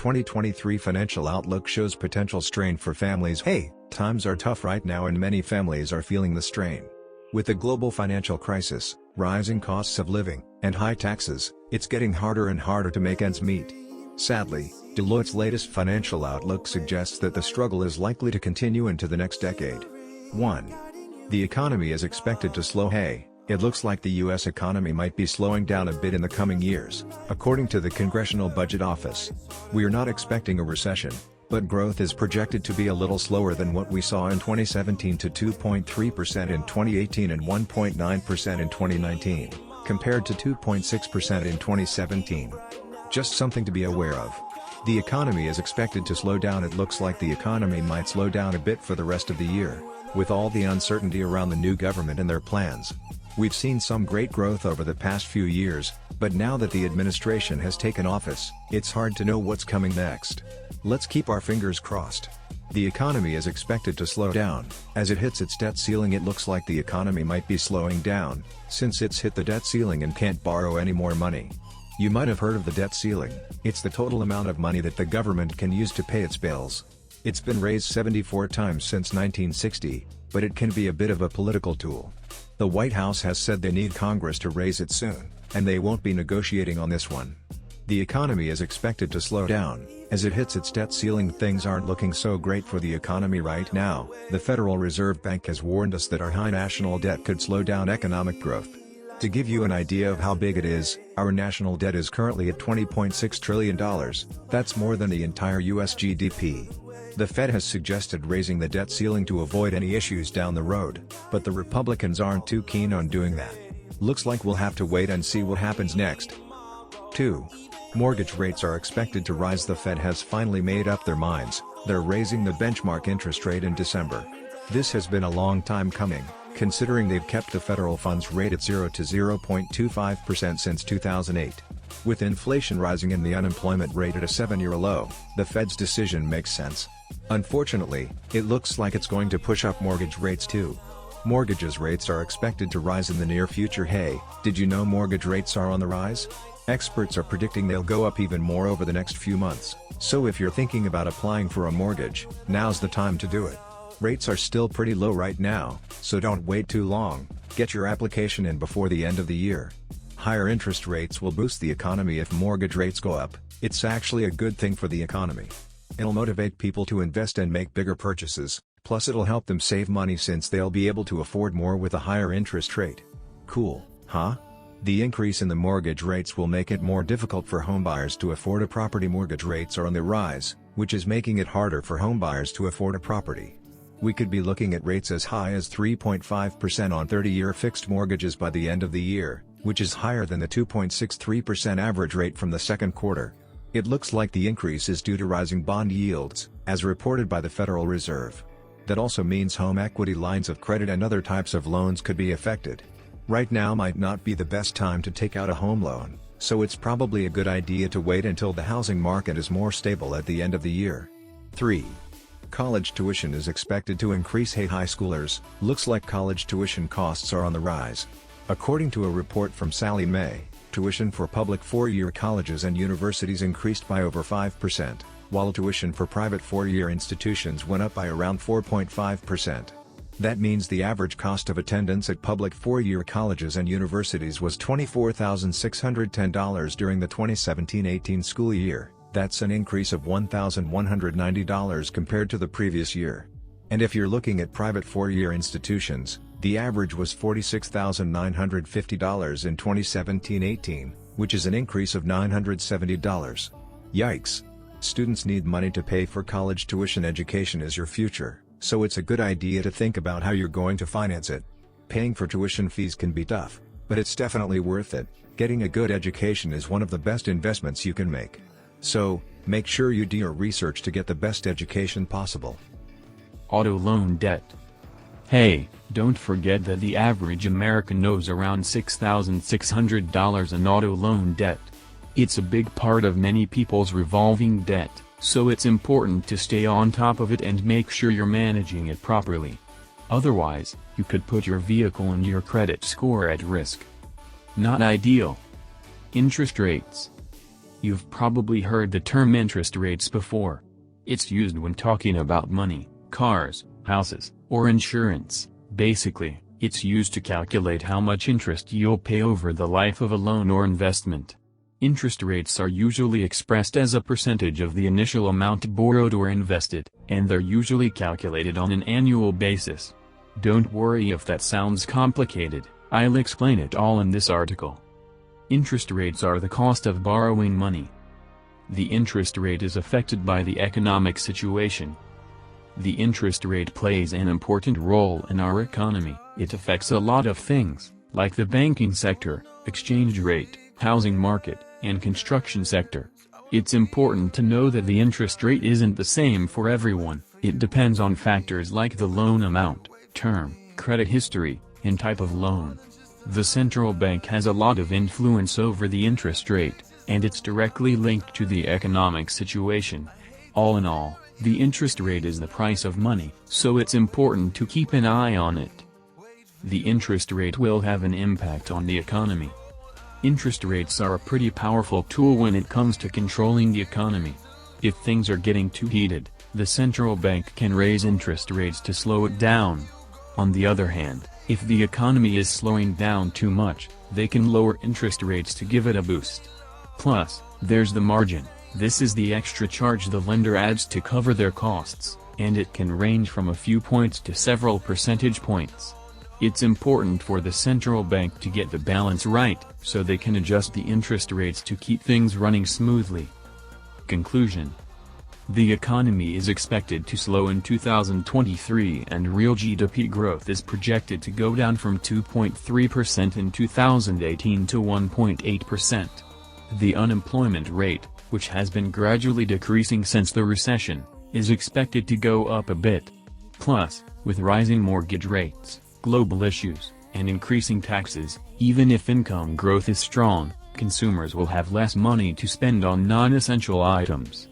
2023 financial outlook shows potential strain for families. Hey, times are tough right now and many families are feeling the strain. With the global financial crisis, rising costs of living, and high taxes, it's getting harder and harder to make ends meet. Sadly, Deloitte's latest financial outlook suggests that the struggle is likely to continue into the next decade. 1. The economy is expected to slow. Hey, it looks like the U.S. economy might be slowing down a bit in the coming years, according to the Congressional Budget Office. We are not expecting a recession, but growth is projected to be a little slower than what we saw in 2017 to 2.3% in 2018 and 1.9% in 2019, compared to 2.6% in 2017. Just something to be aware of. The economy is expected to slow down. It looks like the economy might slow down a bit for the rest of the year, with all the uncertainty around the new government and their plans. We've seen some great growth over the past few years, but now that the administration has taken office, it's hard to know what's coming next. Let's keep our fingers crossed. The economy is expected to slow down. As it hits its debt ceiling, it looks like the economy might be slowing down, since it's hit the debt ceiling and can't borrow any more money. You might have heard of the debt ceiling. It's the total amount of money that the government can use to pay its bills. It's been raised 74 times since 1960, but it can be a bit of a political tool. The White House has said they need Congress to raise it soon, and they won't be negotiating on this one. The economy is expected to slow down. As it hits its debt ceiling, things aren't looking so great for the economy right now. The Federal Reserve Bank has warned us that our high national debt could slow down economic growth. To give you an idea of how big it is, our national debt is currently at $20.6 trillion. That's more than the entire US GDP. The Fed has suggested raising the debt ceiling to avoid any issues down the road, but the Republicans aren't too keen on doing that. Looks like we'll have to wait and see what happens next. 2. Mortgage rates are expected to rise. The Fed has finally made up their minds. They're raising the benchmark interest rate in December. This has been a long time coming, considering they've kept the federal funds rate at 0 to 0.25% since 2008. With inflation rising and the unemployment rate at a 7-year low, the Fed's decision makes sense. Unfortunately, it looks like it's going to push up mortgage rates too. Mortgages rates are expected to rise in the near future. Hey, did you know mortgage rates are on the rise? Experts are predicting they'll go up even more over the next few months, so if you're thinking about applying for a mortgage, now's the time to do it. Rates are still pretty low right now, so don't wait too long. Get your application in before the end of the year. Higher interest rates will boost the economy. If mortgage rates go up, it's actually a good thing for the economy. It'll motivate people to invest and make bigger purchases, plus it'll help them save money since they'll be able to afford more with a higher interest rate. Cool, huh? The increase in the mortgage rates will make it more difficult for homebuyers to afford a property. Mortgage rates are on the rise, which is making it harder for homebuyers to afford a property. We could be looking at rates as high as 3.5% on 30-year fixed mortgages by the end of the year, which is higher than the 2.63% average rate from the second quarter. It looks like the increase is due to rising bond yields, as reported by the Federal Reserve. That also means home equity lines of credit and other types of loans could be affected. Right now might not be the best time to take out a home loan, so it's probably a good idea to wait until the housing market is more stable at the end of the year. 3. College tuition is expected to increase. Hey high schoolers, looks like college tuition costs are on the rise. According to a report from Sallie Mae, tuition for public four-year colleges and universities increased by over 5%, while tuition for private four-year institutions went up by around 4.5%. That means the average cost of attendance at public four-year colleges and universities was $24,610 during the 2017-18 school year. That's an increase of $1,190 compared to the previous year. And if you're looking at private four-year institutions, the average was $46,950 in 2017-18, which is an increase of $970. Yikes! Students need money to pay for college tuition. Education is your future, so it's a good idea to think about how you're going to finance it. Paying for tuition fees can be tough, but it's definitely worth it. Getting a good education is one of the best investments you can make. So, make sure you do your research to get the best education possible. Auto loan debt. Hey, don't forget that the average American owes around $6,600 in auto loan debt. It's a big part of many people's revolving debt, so it's important to stay on top of it and make sure you're managing it properly. Otherwise, you could put your vehicle and your credit score at risk. Not ideal. Interest rates. You've probably heard the term interest rates before. It's used when talking about money, cars, houses, or insurance. Basically, it's used to calculate how much interest you'll pay over the life of a loan or investment. Interest rates are usually expressed as a percentage of the initial amount borrowed or invested, and they're usually calculated on an annual basis. Don't worry if that sounds complicated, I'll explain it all in this article. Interest rates are the cost of borrowing money. The interest rate is affected by the economic situation. The interest rate plays an important role in our economy. It affects a lot of things, like the banking sector, exchange rate, housing market, and construction sector. It's important to know that the interest rate isn't the same for everyone. It depends on factors like the loan amount, term, credit history, and type of loan. The central bank has a lot of influence over the interest rate, and it's directly linked to the economic situation. All in all, the interest rate is the price of money, so it's important to keep an eye on it. The interest rate will have an impact on the economy. Interest rates are a pretty powerful tool when it comes to controlling the economy. If things are getting too heated, the central bank can raise interest rates to slow it down. On the other hand, if the economy is slowing down too much, they can lower interest rates to give it a boost. Plus, there's the margin. This is the extra charge the lender adds to cover their costs, and it can range from a few points to several percentage points. It's important for the central bank to get the balance right, so they can adjust the interest rates to keep things running smoothly. Conclusion: the economy is expected to slow in 2023 and real GDP growth is projected to go down from 2.3% in 2018 to 1.8%. The unemployment rate, which has been gradually decreasing since the recession, is expected to go up a bit. Plus, with rising mortgage rates, global issues, and increasing taxes, even if income growth is strong, consumers will have less money to spend on non-essential items.